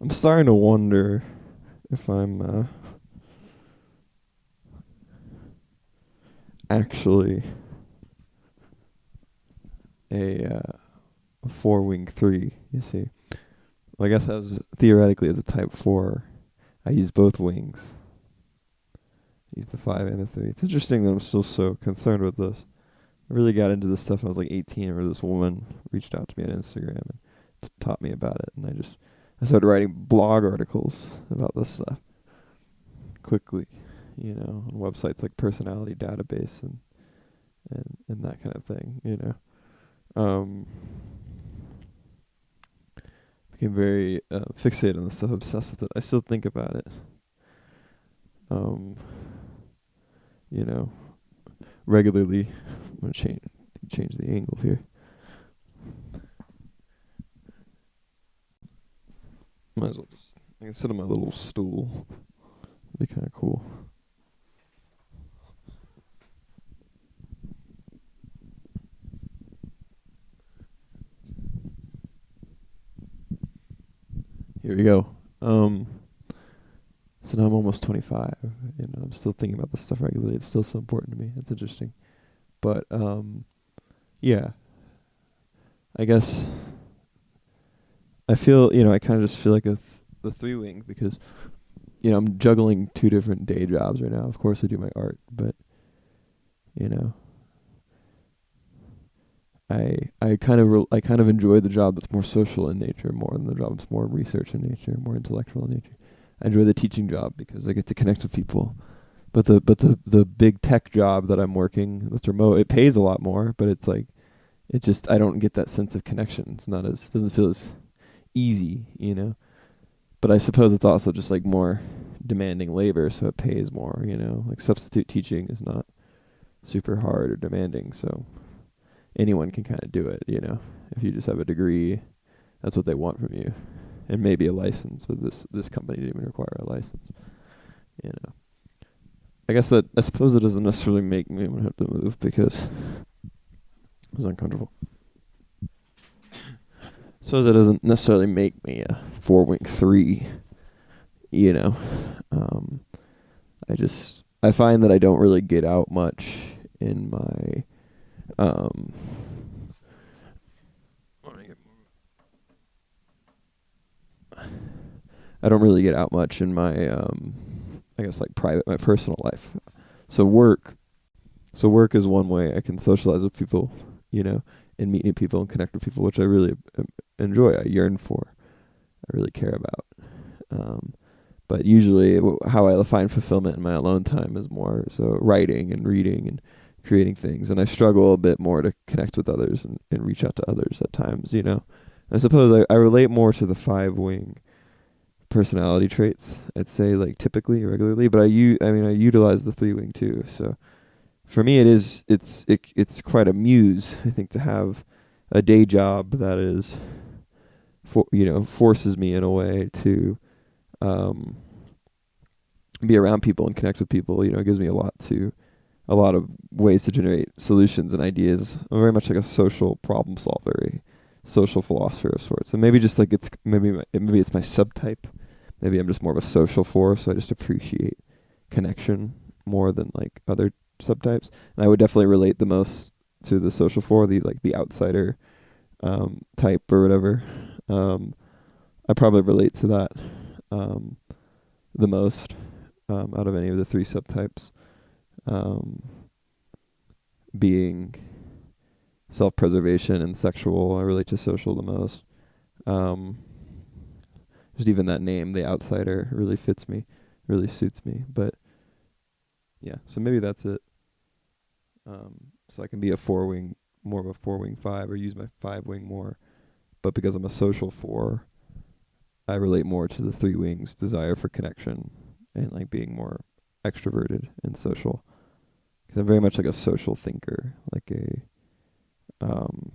I'm starting to wonder if I'm actually a four wing three. You see, well, I guess as theoretically as a type four, I use both wings. I use the five and the three. It's interesting that I'm still so concerned with this. I really got into this stuff when I was like 18, where this woman reached out to me on Instagram and taught me about it, and I started writing blog articles about this stuff quickly, on websites like Personality Database and that kind of thing. Um, Became very fixated on this stuff, obsessed with it. I still think about it. Um, you know, Regularly. I'm gonna change the angle here. Might as well I can sit on my little stool. It'd be kind of cool. Here we go. So now I'm almost 25. I'm still thinking about this stuff regularly. It's still so important to me. It's interesting. But yeah, I guess I feel, I kind of just feel like the three wing because, I'm juggling two different day jobs right now. Of course, I do my art, but you know, I kind of enjoy the job that's more social in nature more than the job that's more research in nature, more intellectual in nature. I enjoy the teaching job because I get to connect with people. But the big tech job that I'm working that's remote, it pays a lot more, but it's like it just I don't get that sense of connection. It's not as doesn't feel as easy. But I suppose it's also just like more demanding labor, so it pays more. Like substitute teaching is not super hard or demanding, so anyone can kind of do it. If you just have a degree, that's what they want from you, and maybe a license. But this company didn't even require a license. You know, I suppose it doesn't necessarily make me want to have to move because it was uncomfortable. Suppose it doesn't necessarily make me a four wing three. You know, um, I find that I don't really get out much in my um. I don't really get out much in my I guess like my personal life. So work is one way I can socialize with people, you know, and meet new people and connect with people, which I really enjoy. I yearn for. I really care about. Um, but usually, how I find fulfillment in my alone time is more so writing and reading and creating things. And I struggle a bit more to connect with others and reach out to others at times. I suppose I relate more to the five wing personality traits. I'd say like typically regularly, but I utilize the three wing too. So for me, it's quite a muse. I think to have a day job that is forces me in a way to um, be around people and connect with people. It gives me a lot of ways to generate solutions and ideas. I'm very much like a social problem solver, a social philosopher of sorts. And maybe just like maybe it's my subtype. Maybe I'm just more of a social force, so I just appreciate connection more than like other subtypes. And I would definitely relate the most to the social four, the outsider type or whatever. I probably relate to that um, the most out of any of the three subtypes. Um, Being self-preservation and sexual, I relate to social the most. Um, just even that name, the outsider, really fits me, really suits me. But yeah, so maybe that's it. So I can be more of a four wing five, or use my five wing more. But because I'm a social four, I relate more to the three wings desire for connection and like being more extroverted and social. Because I'm very much like a social thinker, like um,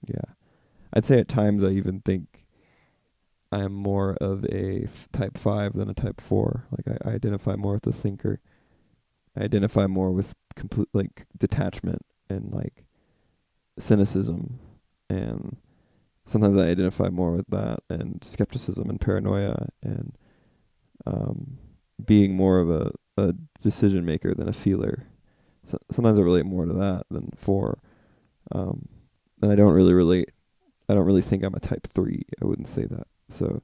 yeah. I'd say at times I even think I'm more of a type 5 than a type 4. Like I identify more with the thinker. I identify more with complete like detachment and like cynicism and sometimes I identify more with that and skepticism and paranoia and um, being more of a decision maker than a feeler. So sometimes I relate more to that than 4. Um, and I don't really relate. I don't really think I'm a type 3. I wouldn't say that. So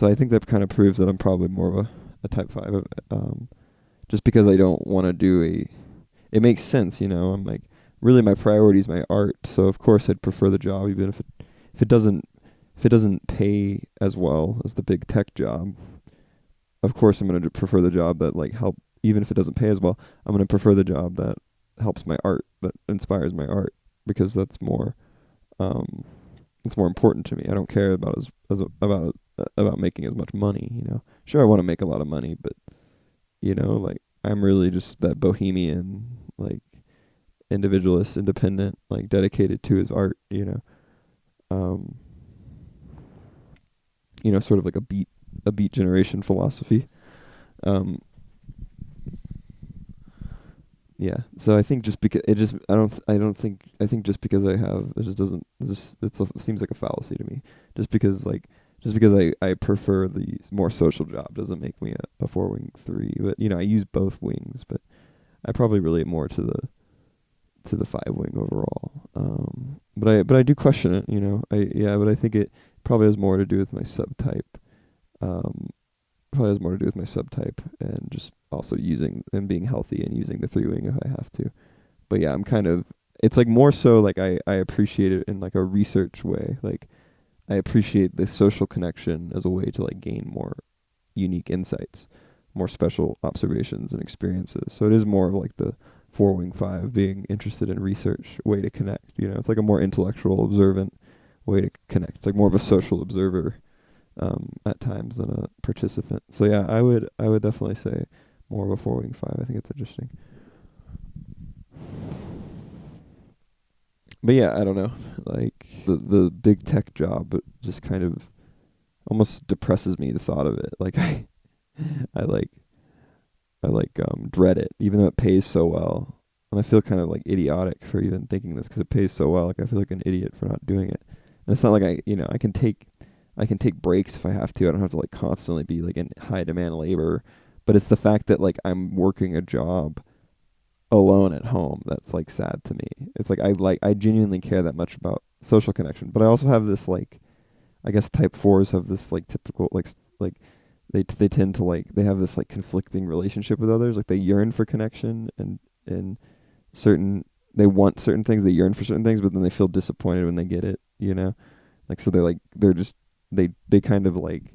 I think that kind of proves that I'm probably more of a type 5. Just because I don't want to do it makes sense, you know. I'm like, really my priority is my art. So of course I'd prefer the job, even if it doesn't pay as well as the big tech job. Of course I'm going to prefer the job that like help, even if it doesn't pay as well. I'm going to prefer the job that helps my art, that inspires my art, because that's more um it's more important to me. I don't care about about making as much money, you know. Sure, I want to make a lot of money, but you know, like I'm really just that bohemian, like individualist, independent, like dedicated to his art, you know. Um sort of like a beat generation philosophy. Um yeah. So I think just because it just I don't think I think just because I have it just doesn't it just seems like a fallacy to me. Just because like just because I prefer the more social job doesn't make me a 4-wing 3. But you know, I use both wings, but I probably relate more to the 5-wing overall. But I do question it, you know. But I think it probably has more to do with my subtype. Um, Probably has more to do with my subtype, and just also using and being healthy and using the 3-wing if I have to. But yeah, I'm kind of, it's like more so like I appreciate it in like a research way. Like I appreciate the social connection as a way to like gain more unique insights, more special observations and experiences. So it is more of like the 4-wing 5 being interested in research way to connect. You know, it's like a more intellectual, observant way to connect. It's like more of a social observer at times than a participant. So yeah, I would definitely say more of a 4-wing 5. I think it's interesting. But yeah, I don't know. Like the big tech job just kind of almost depresses me, the thought of it. Like I like dread it, even though it pays so well. And I feel kind of like idiotic for even thinking this, because it pays so well. Like I feel like an idiot for not doing it. And it's not like I can take breaks if I have to. I don't have to like constantly be like in high demand labor. But it's the fact that like I'm working a job alone at home that's like sad to me. It's like I genuinely care that much about social connection. But I also have this like, I guess type 4s have this like typical like they tend to like, they have this like conflicting relationship with others. Like they yearn for connection and certain, they want certain things, they yearn for certain things, but then they feel disappointed when they get it, you know? Like so they're just they kind of like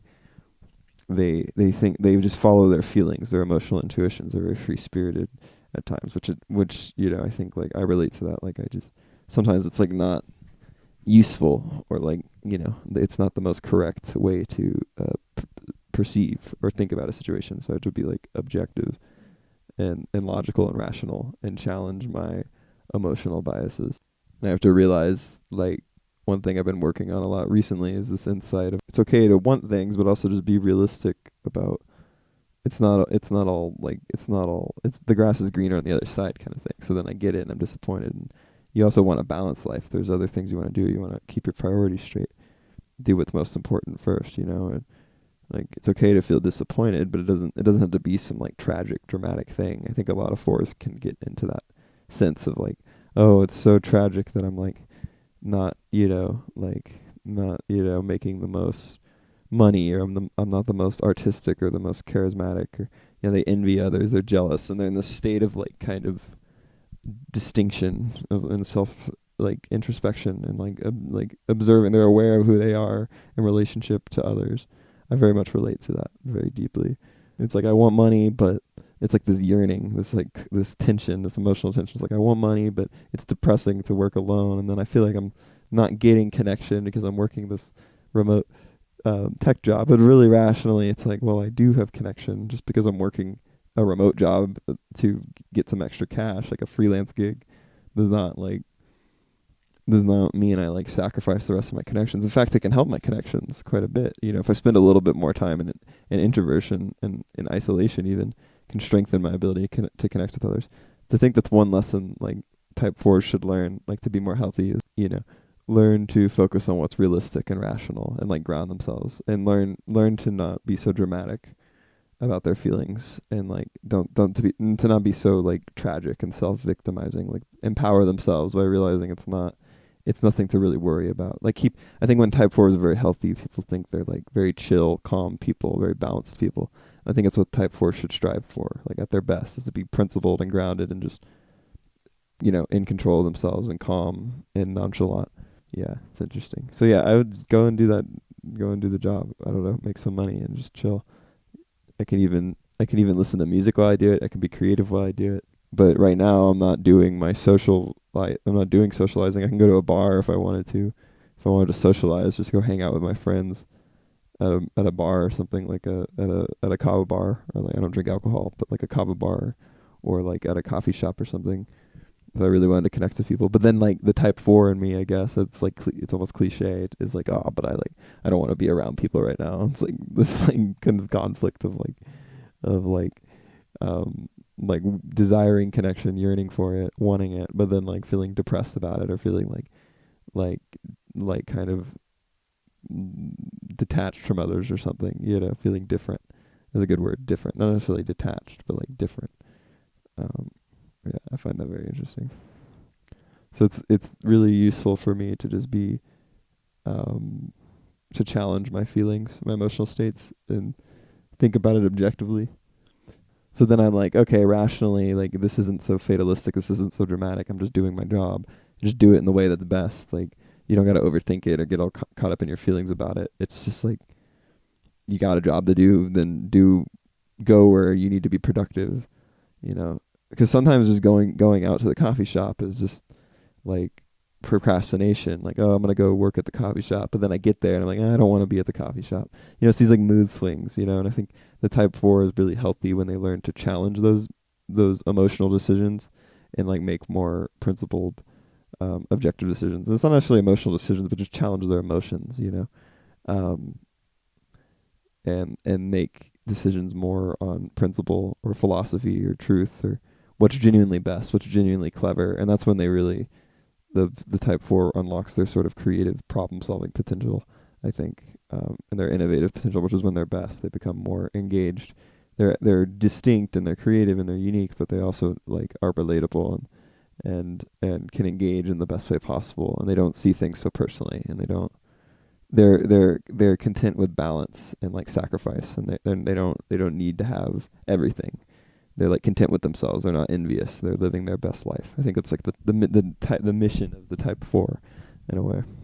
they think they just follow their feelings, their emotional intuitions. They're very free spirited at times, which you know, I think like I relate to that. Like I just sometimes it's like not useful, or like, you know, it's not the most correct way to perceive or think about a situation. So I have to be like objective and logical and rational and challenge my emotional biases. And I have to realize, like, one thing I've been working on a lot recently is this insight of it's okay to want things, but also just be realistic about it's not it's the grass is greener on the other side kind of thing. So then I get it and I'm disappointed. And you also want a balanced life. There's other things you want to do. You want to keep your priorities straight. Do what's most important first, you know. And like it's okay to feel disappointed, but it doesn't have to be some like tragic, dramatic thing. I think a lot of 4s can get into that sense of like, oh, it's so tragic that I'm like not, you know, making the most money, or I'm not the most artistic or the most charismatic, or you know, they envy others, they're jealous, and they're in this state of like kind of distinction and self like introspection and like observing. They're aware of who they are in relationship to others. I very much relate to that very deeply. It's like I want money, but it's like this yearning, this tension, this emotional tension. It's like I want money, but it's depressing to work alone, and then I feel like I'm not getting connection because I'm working this remote tech job. But really rationally, it's like, well, I do have connection just because I'm working a remote job to get some extra cash, like a freelance gig, does not mean I like sacrifice the rest of my connections. In fact, it can help my connections quite a bit. You know, if I spend a little bit more time in introversion and in isolation, even can strengthen my ability to connect with others. So I think that's one lesson like type 4 should learn, like to be more healthy. You know, learn to focus on what's realistic and rational, and like ground themselves, and learn to not be so dramatic about their feelings, and like don't to not be so like tragic and self-victimizing, like empower themselves by realizing it's nothing to really worry about. Like I think when type 4 is very healthy, people think they're like very chill, calm people, very balanced people. I think it's what type 4 should strive for, like at their best, is to be principled and grounded and just, in control of themselves and calm and nonchalant. Yeah, it's interesting. So yeah, I would go and do that, go and do the job. I don't know, make some money and just chill. I can even listen to music while I do it. I can be creative while I do it. But right now, I'm not doing I'm not doing socializing. I can go to a bar if I wanted to. If I wanted to socialize, just go hang out with my friends at a bar or something, like at a kava bar, or like, I don't drink alcohol, but like a kava bar, or like at a coffee shop or something. If I really wanted to connect with people. But then like the type 4 in me, I guess it's like it's almost cliche. It's like, oh, but I don't want to be around people right now. It's like this like kind of conflict of um like desiring connection, yearning for it, wanting it, but then like feeling depressed about it, or feeling like like kind of detached from others or something. Feeling different is a good word. Different, not necessarily detached, but like different. Um, yeah, I find that very interesting. So it's really useful for me to just be um to challenge my feelings, my emotional states, and think about it objectively. So then I'm like, okay, rationally, like this isn't so fatalistic, this isn't so dramatic. I'm just doing my job. Just do it in the way that's best. Like you don't got to overthink it or get all caught up in your feelings about it. It's just like you got a job to do, then go where you need to be productive, you know. Because sometimes just going out to the coffee shop is just like procrastination. Like, oh, I'm gonna go work at the coffee shop, but then I get there and I'm like, I don't want to be at the coffee shop. It's these like mood swings, and I think the type 4 is really healthy when they learn to challenge those emotional decisions and like make more principled, objective decisions. And it's not necessarily emotional decisions, but just challenge their emotions, um, and make decisions more on principle or philosophy or truth, or what's genuinely best, what's genuinely clever. And that's when they really the type 4 unlocks their sort of creative problem solving potential, I think, and their innovative potential, which is when they're best. They become more engaged. They're distinct and they're creative and they're unique, but they also like are relatable and can engage in the best way possible. And they don't see things so personally, and they're content with balance and like sacrifice, and they don't need to have everything. They're like content with themselves. They're not envious. They're living their best life. I think it's like the mission of the type 4 in a way.